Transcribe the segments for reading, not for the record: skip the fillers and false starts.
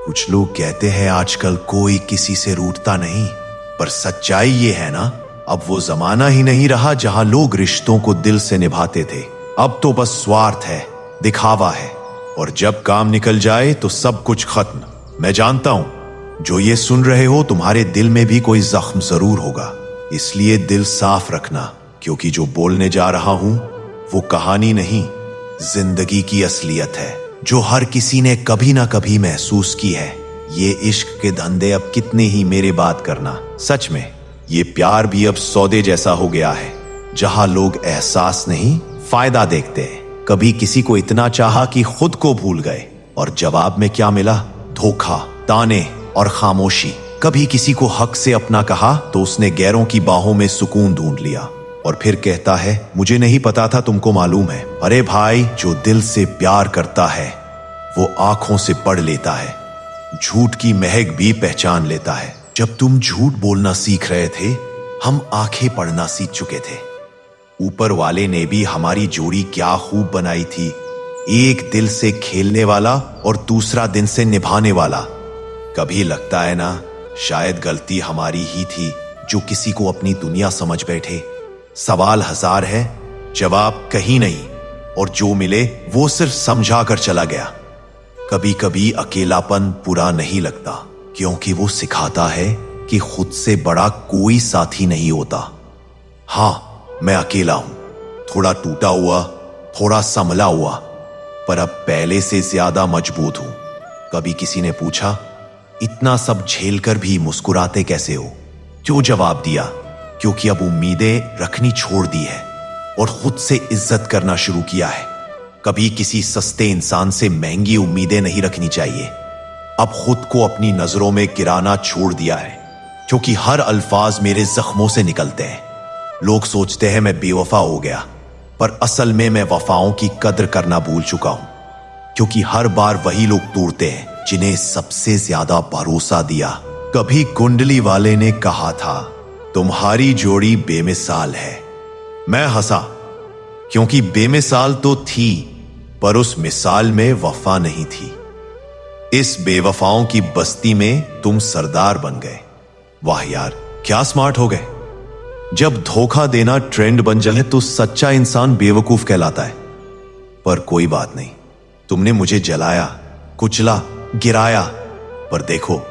कुछ लोग कहते हैं आजकल कोई किसी से रूठता नहीं, पर सच्चाई ये है ना, अब वो जमाना ही नहीं रहा जहां लोग रिश्तों को दिल से निभाते थे। अब तो बस स्वार्थ है, दिखावा है, और जब काम निकल जाए तो सब कुछ खत्म। मैं जानता हूं जो ये सुन रहे हो तुम्हारे दिल में भी कोई जख्म जरूर होगा, इसलिए दिल साफ रखना, क्योंकि जो बोलने जा रहा हूं वो कहानी नहीं, जिंदगी की असलियत है जो हर किसी ने कभी ना कभी महसूस की है। ये इश्क के धंधे अब कितने ही मेरे बात करना, सच में ये प्यार भी अब सौदे जैसा हो गया है, जहां लोग एहसास नहीं फायदा देखते हैं। कभी किसी को इतना चाहा कि खुद को भूल गए, और जवाब में क्या मिला? धोखा, ताने और खामोशी। कभी किसी को हक से अपना कहा तो उसने गैरों की बाहों में सुकून ढूंढ लिया, और फिर कहता है मुझे नहीं पता था, तुमको मालूम है। अरे भाई, जो दिल से प्यार करता है वो आंखों से पढ़ लेता है, झूठ की महक भी पहचान लेता है। जब तुम झूठ बोलना सीख रहे थे, हम आंखें पढ़ना सीख चुके थे। ऊपर वाले ने भी हमारी जोड़ी क्या खूब बनाई थी, एक दिल से खेलने वाला और दूसरा दिल से निभाने वाला। कभी लगता है ना, शायद गलती हमारी ही थी जो किसी को अपनी दुनिया समझ बैठे। सवाल हजार है, जवाब कहीं नहीं, और जो मिले वो सिर्फ समझा कर चला गया। कभी कभी अकेलापन बुरा नहीं लगता, क्योंकि वो सिखाता है कि खुद से बड़ा कोई साथी नहीं होता। हाँ, मैं अकेला हूं, थोड़ा टूटा हुआ, थोड़ा संभला हुआ, पर अब पहले से ज्यादा मजबूत हूं। कभी किसी ने पूछा, इतना सब झेलकर भी मुस्कुराते कैसे हो? जो जवाब दिया, क्योंकि अब उम्मीदें रखनी छोड़ दी है और खुद से इज्जत करना शुरू किया है। कभी किसी सस्ते इंसान से महंगी उम्मीदें नहीं रखनी चाहिए। अब खुद को अपनी नजरों में गिराना छोड़ दिया है, क्योंकि हर अल्फाज मेरे जख्मों से निकलते हैं। लोग सोचते हैं मैं बेवफा हो गया, पर असल में मैं वफाओं की कद्र करना भूल चुका हूं, क्योंकि हर बार वही लोग टूटते हैं जिन्हें सबसे ज्यादा भरोसा दिया। कभी कुंडली वाले ने कहा था, तुम्हारी जोड़ी बेमिसाल है। मैं हंसा, क्योंकि बेमिसाल तो थी, पर उस मिसाल में वफा नहीं थी। इस बेवफाओं की बस्ती में तुम सरदार बन गए। वाह यार, क्या स्मार्ट हो गए। जब धोखा देना ट्रेंड बन जाए तो सच्चा इंसान बेवकूफ कहलाता है। पर कोई बात नहीं, तुमने मुझे जलाया, कुचला, गिराया, पर देखो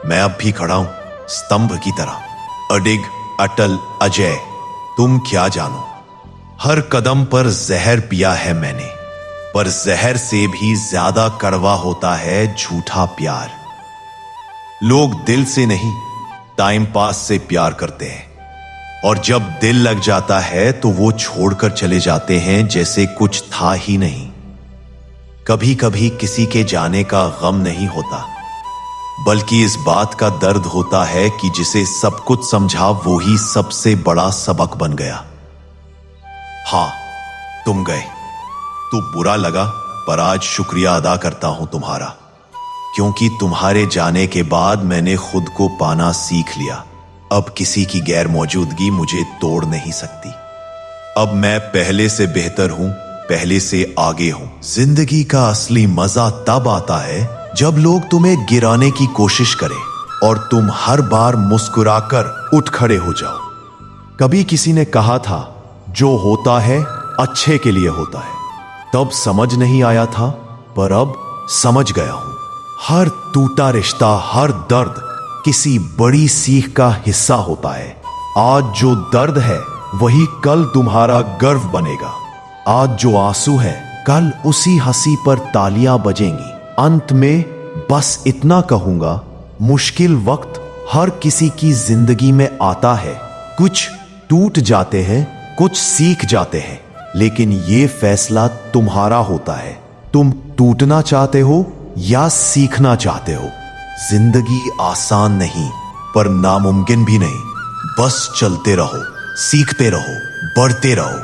मैं अब भी खड़ा हूं, स्तंभ की तरह, अडिग, अटल, अजय। तुम क्या जानो, हर कदम पर जहर पिया है मैंने, पर जहर से भी ज्यादा कड़वा होता है झूठा प्यार। लोग दिल से नहीं, टाइम पास से प्यार करते हैं, और जब दिल लग जाता है तो वो छोड़कर चले जाते हैं जैसे कुछ था ही नहीं। कभी कभी किसी के जाने का गम नहीं होता, बल्कि इस बात का दर्द होता है कि जिसे सब कुछ समझा वो ही सबसे बड़ा सबक बन गया। हां, तुम गए तो बुरा लगा, पर आज शुक्रिया अदा करता हूं तुम्हारा, क्योंकि तुम्हारे जाने के बाद मैंने खुद को पाना सीख लिया। अब किसी की गैर मौजूदगी मुझे तोड़ नहीं सकती। अब मैं पहले से बेहतर हूं, पहले से आगे हूं। जिंदगी का असली मजा तब आता है जब लोग तुम्हें गिराने की कोशिश करें और तुम हर बार मुस्कुराकर उठ खड़े हो जाओ। कभी किसी ने कहा था, जो होता है अच्छे के लिए होता है। तब समझ नहीं आया था, पर अब समझ गया हूं। हर टूटा रिश्ता, हर दर्द किसी बड़ी सीख का हिस्सा होता है। आज जो दर्द है वही कल तुम्हारा गर्व बनेगा। आज जो आंसू है कल उसी हंसी पर तालियां बजेंगी। अंत में बस इतना कहूंगा, मुश्किल वक्त हर किसी की जिंदगी में आता है। कुछ टूट जाते हैं, कुछ सीख जाते हैं, लेकिन ये फैसला तुम्हारा होता है। तुम टूटना चाहते हो या सीखना चाहते हो। जिंदगी आसान नहीं, पर नामुमकिन भी नहीं। बस चलते रहो, सीखते रहो, बढ़ते रहो,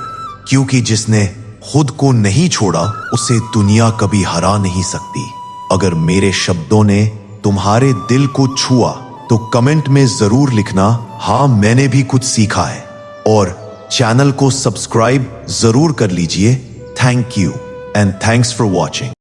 क्योंकि जिसने खुद को नहीं छोड़ा उसे दुनिया कभी हरा नहीं सकती। अगर मेरे शब्दों ने तुम्हारे दिल को छुआ तो कमेंट में जरूर लिखना, हाँ मैंने भी कुछ सीखा है, और चैनल को सब्सक्राइब जरूर कर लीजिए। Thank you and thanks for watching.